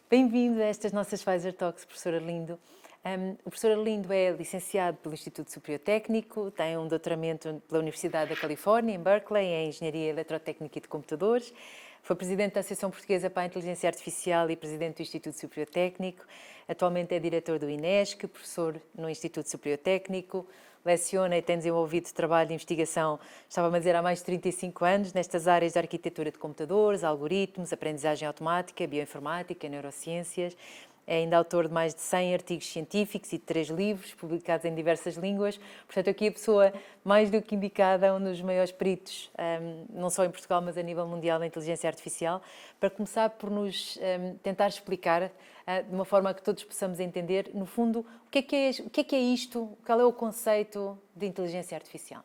Bem-vindo a estas nossas Pfizer Talks, professor Arlindo. O professor Arlindo é licenciado pelo Instituto Superior Técnico, tem um doutoramento pela Universidade da Califórnia, em Berkeley, em Engenharia Eletrotécnica e de Computadores. Foi presidente da Associação Portuguesa para a Inteligência Artificial e presidente do Instituto Superior Técnico. Atualmente é diretor do INESC, professor no Instituto Superior Técnico. Leciona e tem desenvolvido trabalho de investigação, estava a dizer, há mais de 35 anos, nestas áreas de arquitetura de computadores, algoritmos, aprendizagem automática, bioinformática, neurociências. É ainda autor de mais de 100 artigos científicos e de 3 livros, publicados em diversas línguas. Portanto, aqui a pessoa mais do que indicada, um dos maiores peritos, não só em Portugal, mas a nível mundial, da inteligência artificial, para começar por nos tentar explicar, de uma forma que todos possamos entender, no fundo, o que é isto, qual é o conceito de inteligência artificial?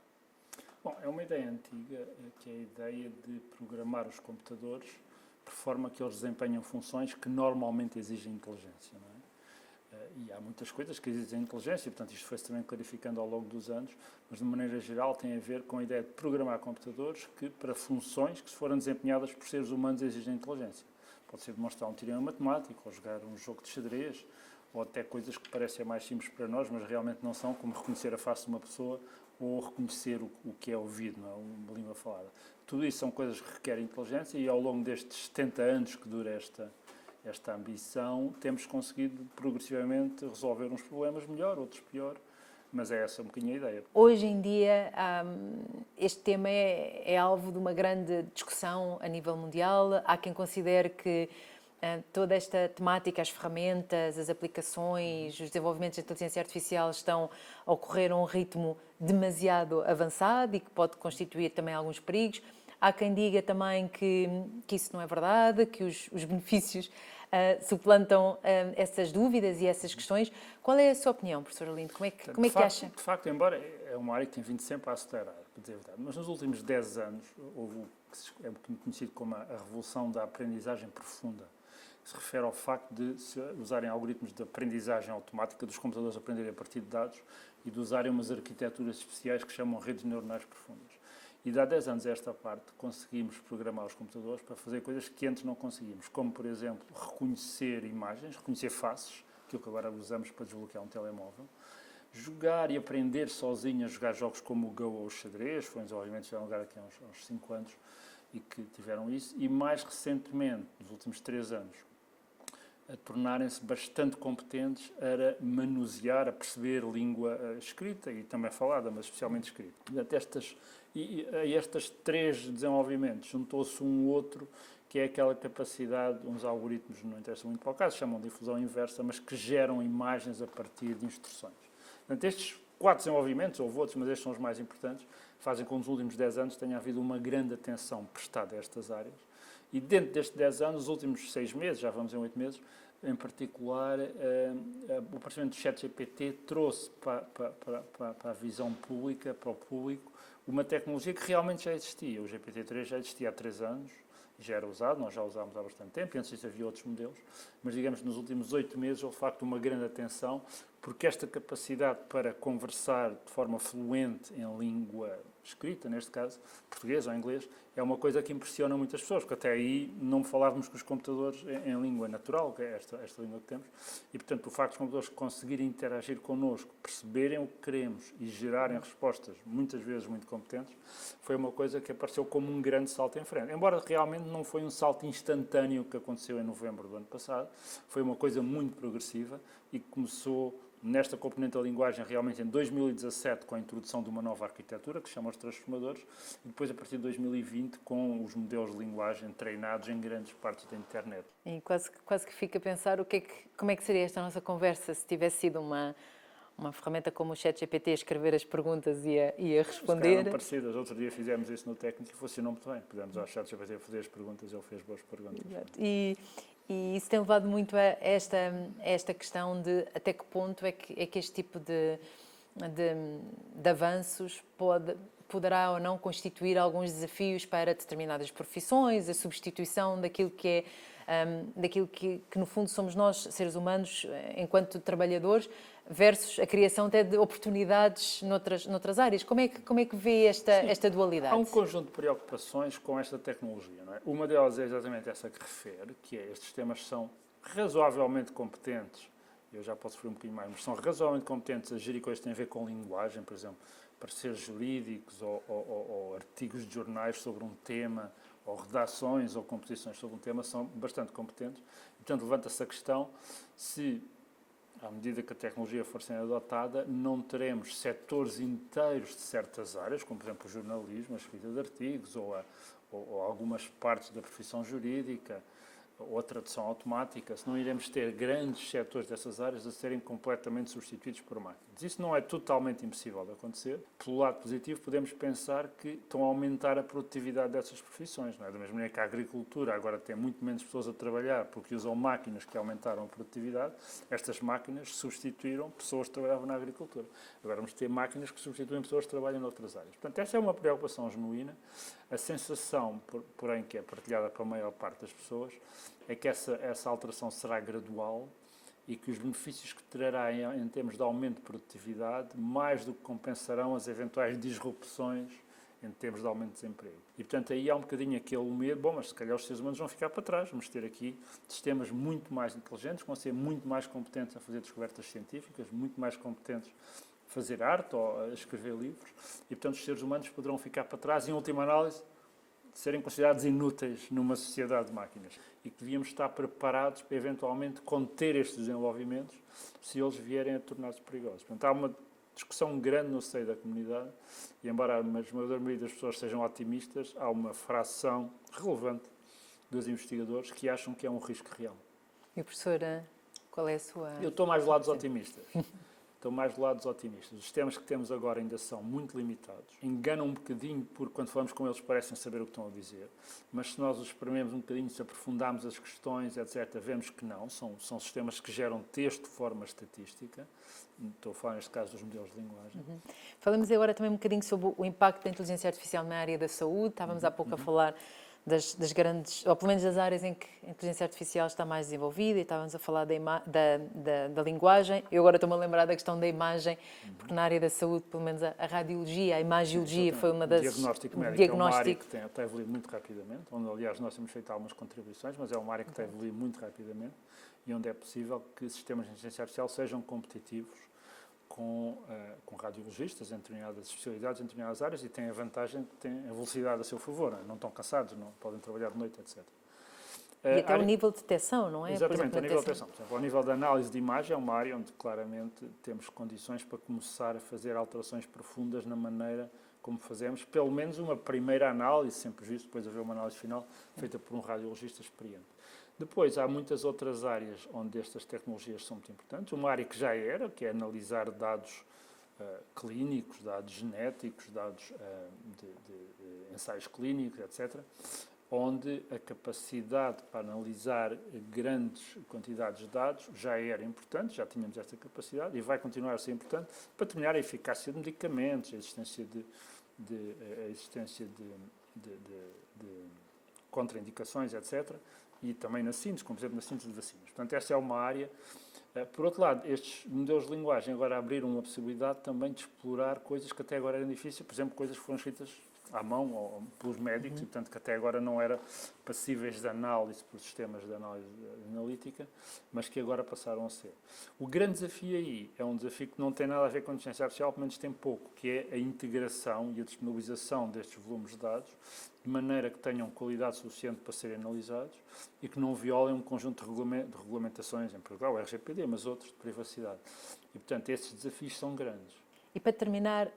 Bom, é uma ideia antiga, que é a ideia de programar os computadores por forma que eles desempenham funções que normalmente exigem inteligência, não é? E há muitas coisas que exigem inteligência, portanto isto foi-se também clarificando ao longo dos anos, mas de maneira geral tem a ver com a ideia de programar computadores que, para funções que se forem desempenhadas por seres humanos, exigem inteligência. Pode ser demonstrar um teorema matemático, ou jogar um jogo de xadrez, ou até coisas que parecem mais simples para nós, mas realmente não são, como reconhecer a face de uma pessoa ou reconhecer o que é ouvido, não é? Uma língua falada. Tudo isso são coisas que requerem inteligência e ao longo destes 70 anos que dura esta ambição, temos conseguido progressivamente resolver uns problemas melhor, outros pior, mas é essa um bocadinho a ideia. Hoje em dia, este tema é alvo de uma grande discussão a nível mundial. Há quem considere que toda esta temática, as ferramentas, as aplicações, os desenvolvimentos de inteligência artificial estão a ocorrer a um ritmo demasiado avançado e que pode constituir também alguns perigos. Há quem diga também que isso não é verdade, que os benefícios suplantam essas dúvidas e essas questões. Qual é a sua opinião, professor Arlindo? Como é que acha? De facto, embora é uma área que tem vindo sempre a acelerar, para dizer a verdade, mas nos últimos 10 anos houve o que é conhecido como a revolução da aprendizagem profunda, que se refere ao facto de se usarem algoritmos de aprendizagem automática, dos computadores aprenderem a partir de dados e de usarem umas arquiteturas especiais que chamam redes neuronais profundas. E de há 10 anos a esta parte conseguimos programar os computadores para fazer coisas que antes não conseguíamos, como, por exemplo, reconhecer imagens, reconhecer faces, aquilo que agora usamos para desbloquear um telemóvel, jogar e aprender sozinho a jogar jogos como o Go ou o xadrez, foi um desenvolvimento que tiveram lugar aqui há uns 5 anos e que tiveram isso, e mais recentemente, nos últimos 3 anos, a tornarem-se bastante competentes a manusear, a perceber língua escrita e também falada, mas especialmente escrita. A estes 3 desenvolvimentos juntou-se um outro, que é aquela capacidade, uns algoritmos, não interessa muito para o caso, chamam de difusão inversa, mas que geram imagens a partir de instruções. Portanto, estes 4 desenvolvimentos, houve outros, mas estes são os mais importantes, fazem com que nos últimos 10 anos tenha havido uma grande atenção prestada a estas áreas. E dentro destes 10 anos, os últimos 6 meses, já vamos em 8 meses, em particular, o aparecimento do ChatGPT trouxe para a visão pública, para o público, uma tecnologia que realmente já existia. O GPT-3 já existia há 3 anos, já era usado, nós já usámos há bastante tempo, antes disso havia outros modelos, mas digamos nos últimos 8 meses houve de facto uma grande atenção, porque esta capacidade para conversar de forma fluente em língua escrita, neste caso, português ou inglês, é uma coisa que impressiona muitas pessoas, porque até aí não falávamos com os computadores em língua natural, que é esta língua que temos, e portanto o facto dos computadores conseguirem interagir connosco, perceberem o que queremos e gerarem respostas, muitas vezes muito competentes, foi uma coisa que apareceu como um grande salto em frente. Embora realmente não foi um salto instantâneo que aconteceu em novembro do ano passado, foi uma coisa muito progressiva e que começou nesta componente da linguagem realmente em 2017 com a introdução de uma nova arquitetura que se chama os transformadores e depois a partir de 2020 com os modelos de linguagem treinados em grandes partes da internet. E quase que fica a pensar como é que seria esta nossa conversa se tivesse sido uma ferramenta como o ChatGPT a escrever as perguntas e a responder. Eram parecidas. Outro dia fizemos isso no técnico e funcionou muito bem. Pudemos ao ChatGPT fazer as perguntas e ele fez boas perguntas. Exato. E isso tem levado muito a esta questão de até que ponto é que este tipo de avanços poderá ou não constituir alguns desafios para determinadas profissões, a substituição daquilo que no fundo somos nós, seres humanos, enquanto trabalhadores, versus a criação até de oportunidades noutras áreas. Como é que vê esta dualidade? Há um conjunto de preocupações com esta tecnologia, não é? Uma delas é exatamente essa que refere, que é estes sistemas são razoavelmente competentes, eu já posso referir um bocadinho mais, mas são razoavelmente competentes a gerir coisas que têm a ver com linguagem, por exemplo, pareceres jurídicos ou artigos de jornais sobre um tema, ou redações ou composições sobre um tema, são bastante competentes. E, portanto, levanta-se a questão se, à medida que a tecnologia for sendo adotada, não teremos setores inteiros de certas áreas, como, por exemplo, o jornalismo, a escrita de artigos, ou algumas partes da profissão jurídica, ou a tradução automática, se não iremos ter grandes setores dessas áreas a serem completamente substituídos por máquinas. Isso não é totalmente impossível de acontecer. Pelo lado positivo, podemos pensar que estão a aumentar a produtividade dessas profissões. Não é? Da mesma maneira que a agricultura agora tem muito menos pessoas a trabalhar porque usam máquinas que aumentaram a produtividade, estas máquinas substituíram pessoas que trabalhavam na agricultura. Agora vamos ter máquinas que substituem pessoas que trabalham noutras áreas. Portanto, essa é uma preocupação genuína. A sensação, porém, que é partilhada pela maior parte das pessoas, é que essa alteração será gradual e que os benefícios que trará em termos de aumento de produtividade mais do que compensarão as eventuais disrupções em termos de aumento de desemprego. E, portanto, aí há um bocadinho aquele medo, bom, mas se calhar os seres humanos vão ficar para trás, vamos ter aqui sistemas muito mais inteligentes, vão ser muito mais competentes a fazer descobertas científicas, muito mais competentes a fazer arte ou a escrever livros, e, portanto, os seres humanos poderão ficar para trás e, em última análise, serem considerados inúteis numa sociedade de máquinas e que devíamos estar preparados para eventualmente conter estes desenvolvimentos se eles vierem a tornar-se perigosos. Portanto, há uma discussão grande no seio da comunidade e, embora a esmagadora maioria das pessoas sejam otimistas, há uma fração relevante dos investigadores que acham que é um risco real. E, professora, qual é a sua... Eu estou mais do lado dos otimistas. Estou mais do lado dos otimistas. Os sistemas que temos agora ainda são muito limitados. Enganam um bocadinho porque quando falamos com eles parecem saber o que estão a dizer. Mas se nós os esprememos um bocadinho, se aprofundarmos as questões, etc., vemos que não. São sistemas que geram texto de forma estatística. Estou a falar neste caso dos modelos de linguagem. Falamos agora também um bocadinho sobre o impacto da inteligência artificial na área da saúde. Estávamos há pouco a falar das grandes, ou pelo menos das áreas em que a inteligência artificial está mais desenvolvida, e estávamos a falar da linguagem. Eu agora estou-me a lembrar da questão da imagem, porque na área da saúde, pelo menos a radiologia, a imagiologia foi uma das... O diagnóstico médico é uma área que está a evoluir muito rapidamente, onde, aliás, nós temos feito algumas contribuições, mas é uma área que está a evoluir muito rapidamente e onde é possível que sistemas de inteligência artificial sejam competitivos com radiologistas em determinadas especialidades, em determinadas áreas, e têm a vantagem que têm a velocidade a seu favor, não estão cansados, não podem trabalhar de noite, etc. E até o nível de detecção, não é? Exatamente, o nível de detecção. Por exemplo, ao nível da análise de imagem é uma área onde claramente temos condições para começar a fazer alterações profundas na maneira como fazemos, pelo menos uma primeira análise, sempre justo, depois haver uma análise final feita por um radiologista experiente. Depois, há muitas outras áreas onde estas tecnologias são muito importantes. Uma área que já era, que é analisar dados clínicos, dados genéticos, dados de ensaios clínicos, etc., onde a capacidade para analisar grandes quantidades de dados já era importante, já tínhamos esta capacidade e vai continuar a ser importante para determinar a eficácia de medicamentos, a existência de contraindicações, etc., e também na síntese, como por exemplo na síntese de vacinas. Portanto, esta é uma área. Por outro lado, estes modelos de linguagem agora abriram uma possibilidade também de explorar coisas que até agora eram difíceis, por exemplo, coisas que foram escritas à mão ou pelos médicos, e portanto que até agora não eram passíveis de análise por sistemas de análise analítica, mas que agora passaram a ser. O grande desafio aí é um desafio que não tem nada a ver com a inteligência artificial, pelo menos tem pouco, que é a integração e a disponibilização destes volumes de dados de maneira que tenham qualidade suficiente para serem analisados e que não violem um conjunto de regulamentações, em Portugal, o RGPD, mas outros de privacidade. E, portanto, esses desafios são grandes. E para terminar,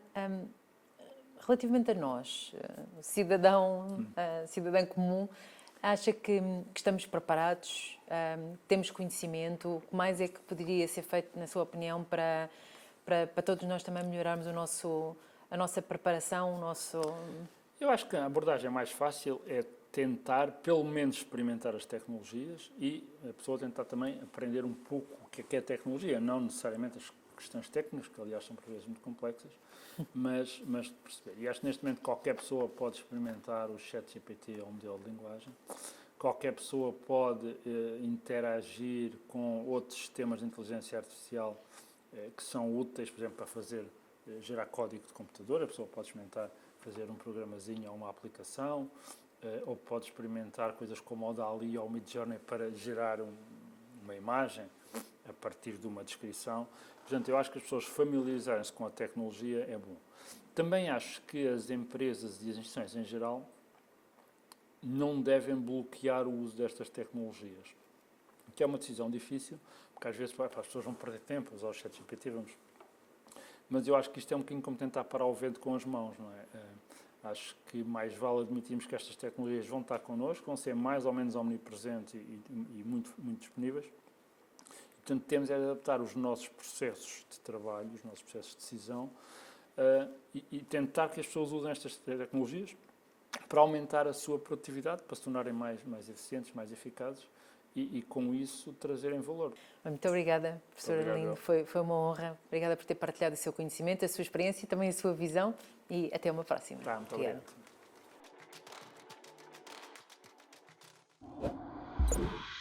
relativamente a nós, cidadão comum, acha que estamos preparados, temos conhecimento? O que mais é que poderia ser feito, na sua opinião, para todos nós também melhorarmos a nossa preparação, o nosso... Eu acho que a abordagem mais fácil é tentar, pelo menos, experimentar as tecnologias e a pessoa tentar também aprender um pouco o que é a tecnologia, não necessariamente as questões técnicas, que aliás são por vezes muito complexas, mas de perceber. E acho que neste momento qualquer pessoa pode experimentar o ChatGPT ou um modelo de linguagem, qualquer pessoa pode interagir com outros sistemas de inteligência artificial que são úteis, por exemplo, para gerar código de computador. A pessoa pode experimentar fazer um programazinho ou uma aplicação, ou pode experimentar coisas como o DALL-E ou o Midjourney para gerar uma imagem a partir de uma descrição. Portanto, eu acho que as pessoas familiarizarem-se com a tecnologia é bom. Também acho que as empresas e as instituições em geral não devem bloquear o uso destas tecnologias, que é uma decisão difícil, porque às vezes as pessoas vão perder tempo, usar o ChatGPT, mas eu acho que isto é um bocadinho como tentar parar o vento com as mãos, não é? Acho que mais vale admitirmos que estas tecnologias vão estar connosco, vão ser mais ou menos omnipresentes e muito, muito disponíveis. Portanto, temos de adaptar os nossos processos de trabalho, os nossos processos de decisão, e tentar que as pessoas usem estas tecnologias para aumentar a sua produtividade, para se tornarem mais eficientes, mais eficazes e com isso trazerem valor. Muito obrigada, professora Lindo. Foi uma honra. Obrigada por ter partilhado o seu conhecimento, a sua experiência e também a sua visão. E até uma próxima. Muito obrigado. Obrigada.